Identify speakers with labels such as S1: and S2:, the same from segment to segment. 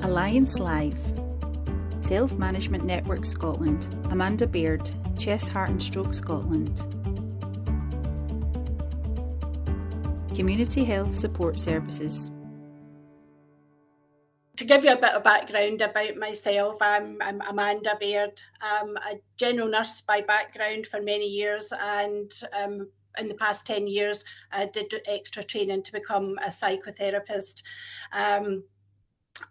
S1: Alliance Live, Self-Management Network Scotland, Amanda Baird, Chest, Heart and Stroke Scotland. Community Health Support Services.
S2: To give you a bit of background about myself, I'm Amanda Baird. I'm a general nurse by background for many years, and in the past 10 years, I did extra training to become a psychotherapist.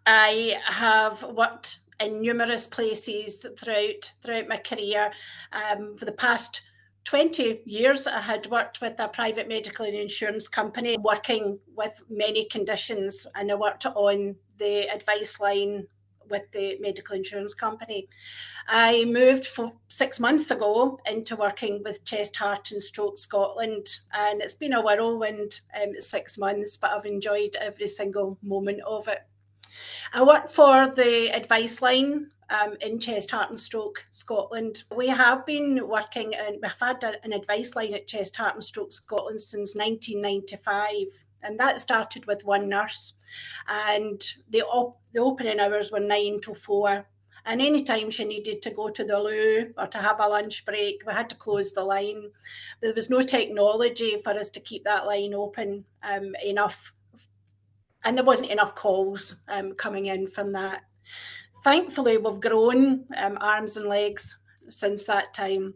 S2: I have worked in numerous places throughout my career. For the past 20 years, I had worked with a private medical and insurance company, working with many conditions, and I worked on the advice line with the medical insurance company. I moved for 6 months ago into working with Chest, Heart and Stroke Scotland, and it's been a whirlwind 6 months, but I've enjoyed every single moment of it. I work for the advice line in Chest, Heart and Stroke Scotland. We have been working, and we've had an advice line at Chest, Heart and Stroke Scotland since 1995. And that started with one nurse, and the opening hours were 9 to 4. And anytime she needed to go to the loo or to have a lunch break, we had to close the line. There was no technology for us to keep that line open enough, and there wasn't enough calls coming in from that. Thankfully, we've grown arms and legs since that time.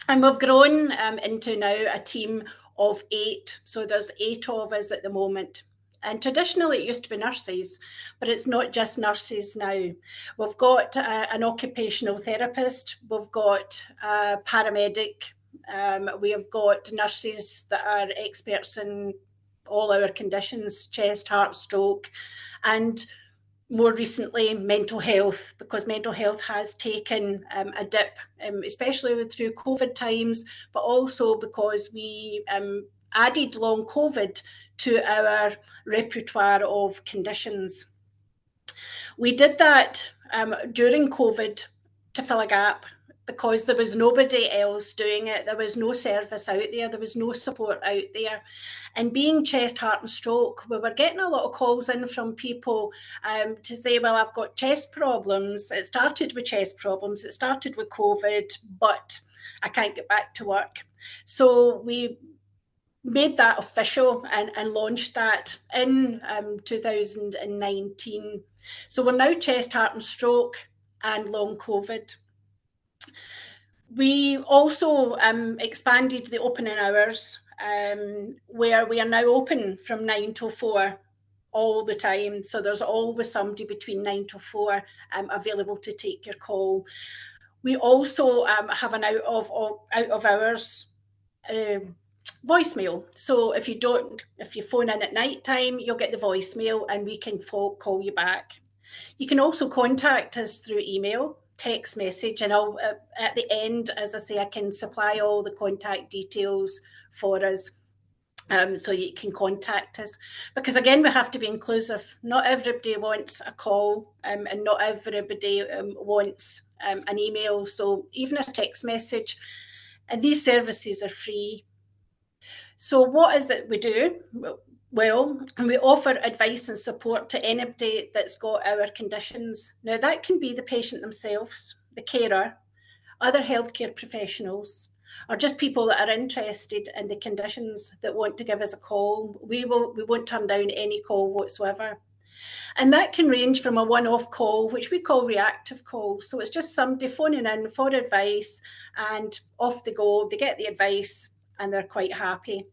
S2: And we've grown into now a team of 8. So there's 8 of us at the moment. And traditionally it used to be nurses, but it's not just nurses now. We've got an occupational therapist, we've got a paramedic, we have got nurses that are experts in all our conditions, chest, heart, stroke, and more recently mental health, because mental health has taken a dip, especially through COVID times, but also because we added long COVID to our repertoire of conditions. We did that during COVID to fill a gap, because there was nobody else doing it. There was no service out there. There was no support out there. And being chest, heart and stroke, we were getting a lot of calls in from people to say, well, I've got chest problems. It started with chest problems. It started with COVID, but I can't get back to work. So we made that official and launched that in 2019. So we're now chest, heart and stroke and long COVID. We also expanded the opening hours, where we are now open from 9 to 4 all the time. So there's always somebody between 9 to 4 available to take your call. We also have an out of hours voicemail. So if you phone in at night time, you'll get the voicemail and we can call you back. You can also contact us through email, text message, and I'll at the end, as I say, I can supply all the contact details for us, so you can contact us, because again we have to be inclusive. Not everybody wants a call, and not everybody wants an email, so even a text message, and these services are free. So what is it we do? Well, we offer advice and support to anybody that's got our conditions. Now, that can be the patient themselves, the carer, other healthcare professionals, or just people that are interested in the conditions that want to give us a call. We won't turn down any call whatsoever. And that can range from a one-off call, which we call reactive calls. So it's just somebody phoning in for advice, and off they go, they get the advice and they're quite happy.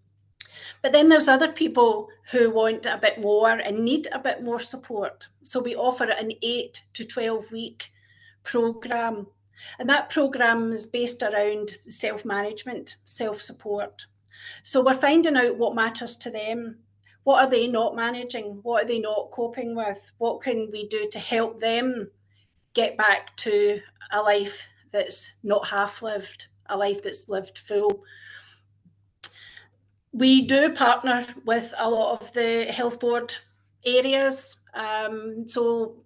S2: But then there's other people who want a bit more and need a bit more support. So we offer an 8 to 12 week programme. And that programme is based around self-management, self-support. So we're finding out what matters to them. What are they not managing? What are they not coping with? What can we do to help them get back to a life that's not half-lived, a life that's lived full? We do partner with a lot of the health board areas. So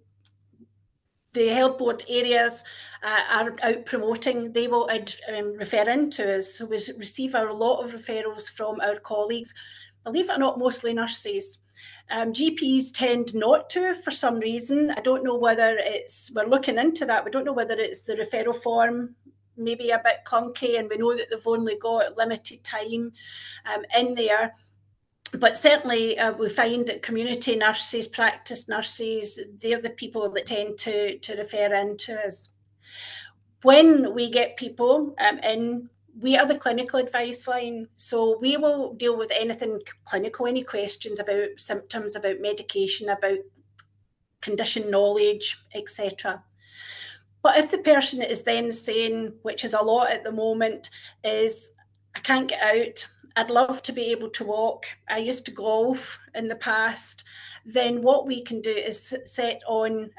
S2: the health board areas are out promoting. They will refer in to us. So we receive a lot of referrals from our colleagues, believe it or not, mostly nurses, GPs tend not to for some reason. I don't know whether we're looking into that. We don't know whether it's the referral form, maybe a bit clunky, and we know that they've only got limited time in there. But certainly we find that community nurses, practice nurses, they're the people that tend to refer in to us. When we get people in, we are the clinical advice line. So we will deal with anything clinical, any questions about symptoms, about medication, about condition knowledge, etc. But if the person is then saying, which is a lot at the moment, is I can't get out, I'd love to be able to walk, I used to golf in the past, then what we can do is set on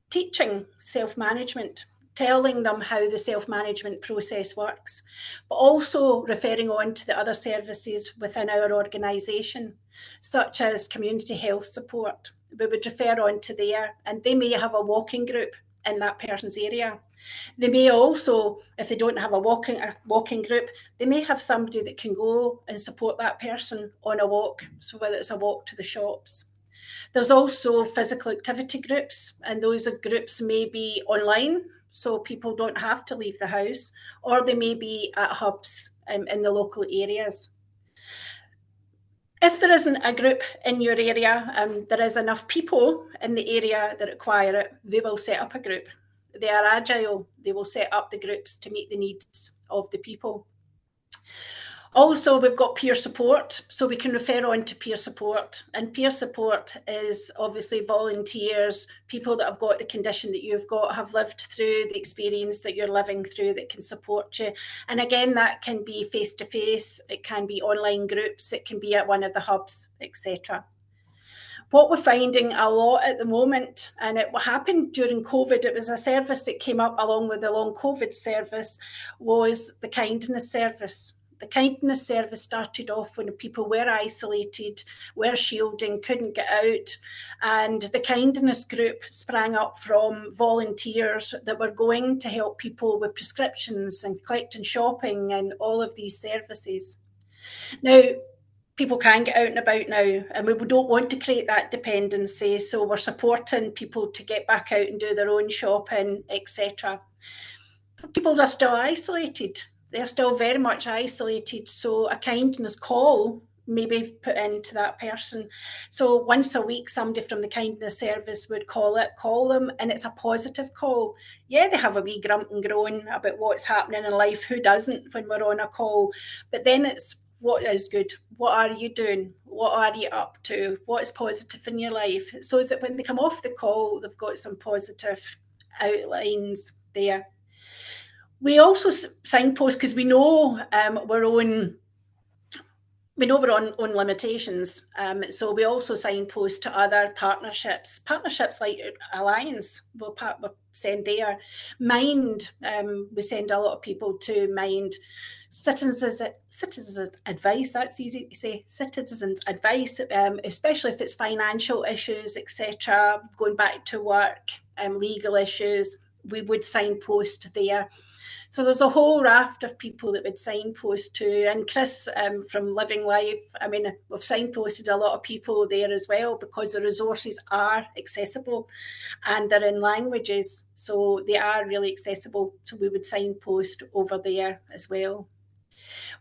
S2: teaching self-management, telling them how the self-management process works, but also referring on to the other services within our organisation, such as community health support. We would refer on to there, and they may have a walking group in that person's area. They may also, if they don't have a walking group, they may have somebody that can go and support that person on a walk, so whether it's a walk to the shops. There's also physical activity groups, and those groups may be online, so people don't have to leave the house, or they may be at hubs in the local areas. If there isn't a group in your area and there is enough people in the area that require it, they will set up a group. They are agile. They will set up the groups to meet the needs of the people. Also, we've got peer support, so we can refer on to peer support. And peer support is obviously volunteers, people that have got the condition that you've got, have lived through the experience that you're living through, that can support you. And again, that can be face-to-face, it can be online groups, it can be at one of the hubs, etc. What we're finding a lot at the moment, and it happened during COVID, it was a service that came up along with the long COVID service, was the kindness service. The kindness service started off when people were isolated, were shielding, couldn't get out. And the kindness group sprang up from volunteers that were going to help people with prescriptions and collecting shopping and all of these services. Now, people can get out and about now, and we don't want to create that dependency. So we're supporting people to get back out and do their own shopping, etc. People are still isolated. They're still very much isolated, so a kindness call may be put into that person. So once a week, somebody from the kindness service would call them, and it's a positive call. Yeah, they have a wee grump and groan about what's happening in life. Who doesn't when we're on a call? But then it's what is good? What are you doing? What are you up to? What is positive in your life? So is it when they come off the call, they've got some positive outlines there. We also signpost because we know we're on limitations. So we also signpost to other partnerships like Alliance. We'll send there. Mind, we send a lot of people to Mind. Citizens advice, that's easy to say. Citizens advice, especially if it's financial issues, etc. Going back to work, legal issues, we would signpost there. So there's a whole raft of people that would signpost to. And Chris from Living Life, I mean, we've signposted a lot of people there as well because the resources are accessible and they're in languages. So they are really accessible. So we would signpost over there as well.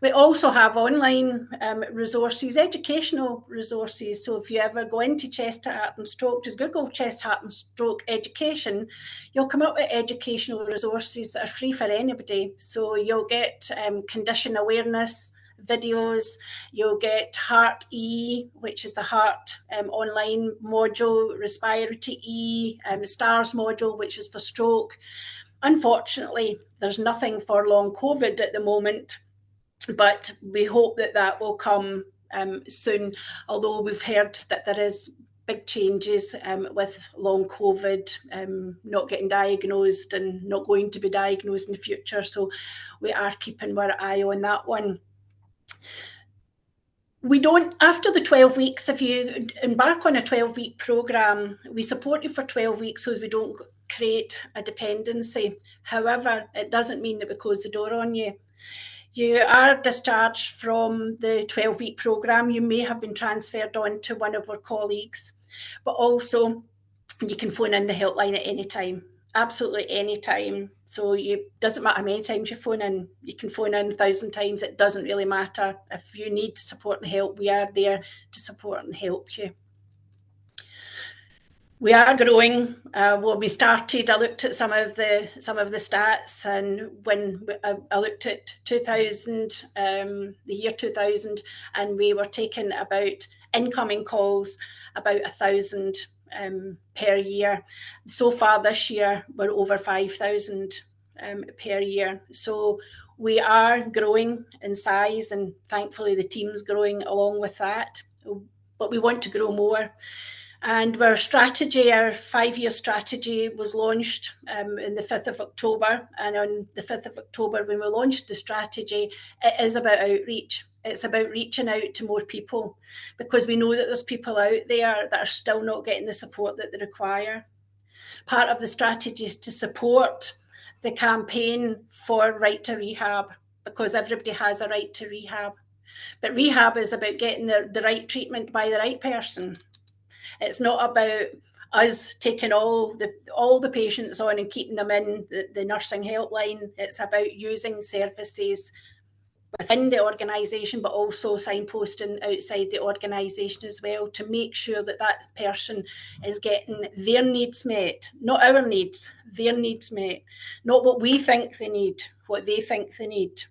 S2: We also have online resources, educational resources. So if you ever go into chest, heart and stroke, just Google chest, heart and stroke education, you'll come up with educational resources that are free for anybody. So you'll get condition awareness videos, you'll get Heart E, which is the heart online module, Respiratory E, STARS module, which is for stroke. Unfortunately, there's nothing for long COVID at the moment, but we hope that will come soon, although we've heard that there is big changes with long COVID, not getting diagnosed and not going to be diagnosed in the future. So we are keeping our eye on that one. We don't, after the 12 weeks, if you embark on a 12-week programme, we support you for 12 weeks so we don't create a dependency. However, it doesn't mean that we close the door on you. you are discharged from the 12-week programme, you may have been transferred on to one of our colleagues, but also you can phone in the helpline at any time, absolutely any time. So it doesn't matter how many times you phone in, you can phone in 1,000 times, it doesn't really matter. If you need support and help, we are there to support and help you. We are growing. When we started, I looked at some of the stats, and when I looked at 2000, the year 2000, and we were taking about incoming calls about 1,000 per year. So far this year, we're over 5,000 per year. So we are growing in size, and thankfully the team's growing along with that. But we want to grow more. And our strategy, our 5-year strategy, was launched in the 5th of October. And on the 5th of October, when we launched the strategy, it is about outreach. It's about reaching out to more people, because we know that there's people out there that are still not getting the support that they require. Part of the strategy is to support the campaign for Right to Rehab, because everybody has a right to rehab. But rehab is about getting the right treatment by the right person. It's not about us taking all the patients on and keeping them in the nursing helpline. It's about using services within the organisation, but also signposting outside the organisation as well, to make sure that that person is getting their needs met, not our needs, their needs met, not what we think they need, what they think they need.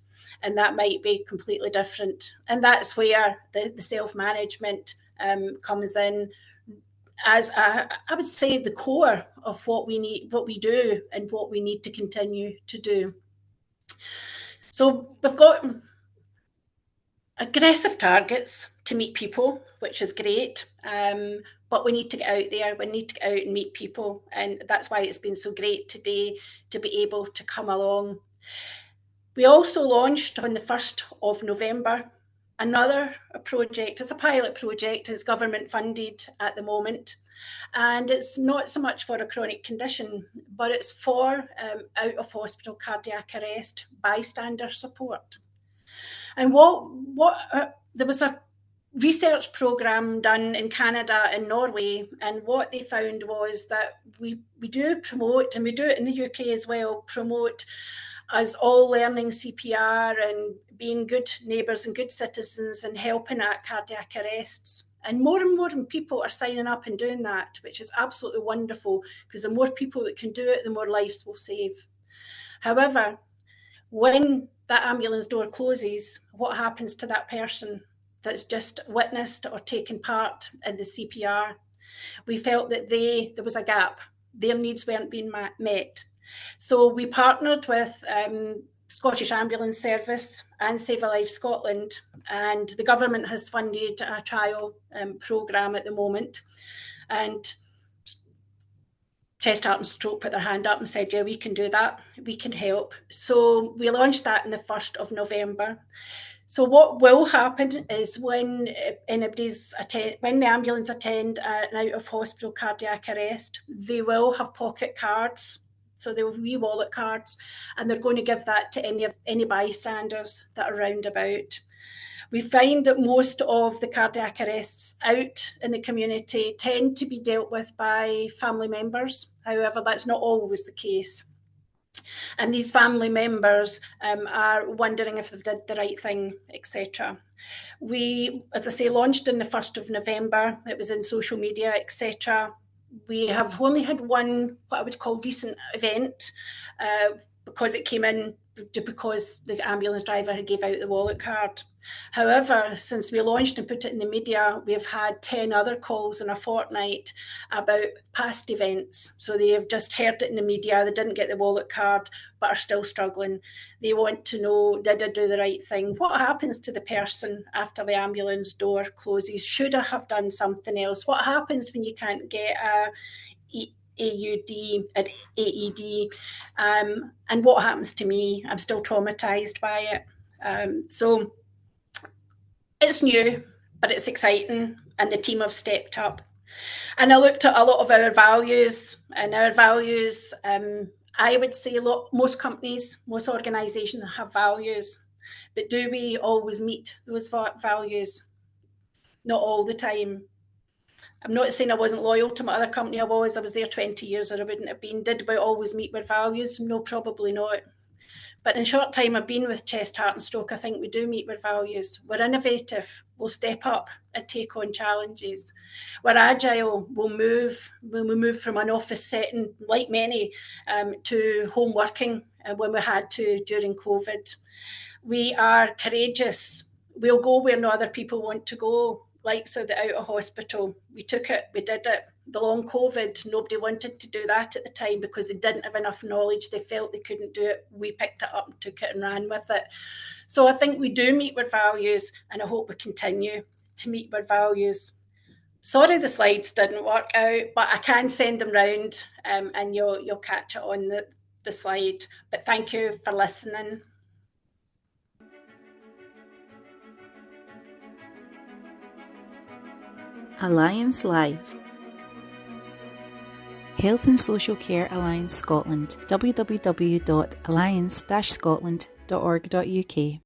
S2: And that might be completely different. And that's where the self-management comes in, as I would say, the core of what we need, what we do, and what we need to continue to do. So we've got aggressive targets to meet people, which is great, but we need to get out there, we need to get out and meet people, and that's why it's been so great today to be able to come along. We also launched on the 1st of November another project. It's a pilot project, it's government funded at the moment, and it's not so much for a chronic condition, but it's for out of hospital cardiac arrest bystander support. And there was a research program done in Canada and Norway, and what they found was that we do promote, and we do it in the UK as well, promote us all learning CPR and being good neighbours and good citizens and helping at cardiac arrests. And more people are signing up and doing that, which is absolutely wonderful, because the more people that can do it, the more lives we'll save. However, when that ambulance door closes, what happens to that person that's just witnessed or taken part in the CPR? We felt that there was a gap. Their needs weren't being met. So we partnered with Scottish Ambulance Service and Save a Life Scotland, and the government has funded a trial programme at the moment. And Chest, Heart and Stroke put their hand up and said, yeah, we can do that, we can help. So we launched that on the 1st of November. So what will happen is when the ambulance attend an out of hospital cardiac arrest, they will have pocket cards. So they will be wallet cards, and they're going to give that to any bystanders that are round about. We find that most of the cardiac arrests out in the community tend to be dealt with by family members. However, that's not always the case. And these family members are wondering if they've did the right thing, etc. We, as I say, launched on the 1st of November. It was in social media, etc. We have only had one, what I would call, recent event, because it came in because the ambulance driver had gave out the wallet card. However, since we launched and put it in the media, we've had 10 other calls in a fortnight about past events. So they have just heard it in the media, they didn't get the wallet card, but are still struggling. They want to know, did I do the right thing? What happens to the person after the ambulance door closes? Should I have done something else? What happens when you can't get a AUD, an AED, and what happens to me? I'm still traumatized by it. So it's new, but it's exciting, and the team have stepped up. And I looked at a lot of our values, and our values, I would say most companies, most organisations have values. But do we always meet those values? Not all the time. I'm not saying I wasn't loyal to my other company. I was there 20 years, or I wouldn't have been. Did we always meet with values? No, probably not. But in the short time I've been with Chest, Heart and Stroke, I think we do meet with values. We're innovative, we'll step up and take on challenges. We're agile, we'll move. When we move from an office setting, like many, to home working when we had to during COVID. We are courageous. We'll go where no other people want to go, like so the out of hospital. We took it, we did it. The long COVID, nobody wanted to do that at the time because they didn't have enough knowledge. They felt they couldn't do it. We picked it up and took it and ran with it. So I think we do meet with values, and I hope we continue to meet with values. Sorry the slides didn't work out, but I can send them round and you'll catch it on the slide. But thank you for listening.
S1: Alliance Live. Health and Social Care Alliance Scotland, www.alliance-scotland.org.uk.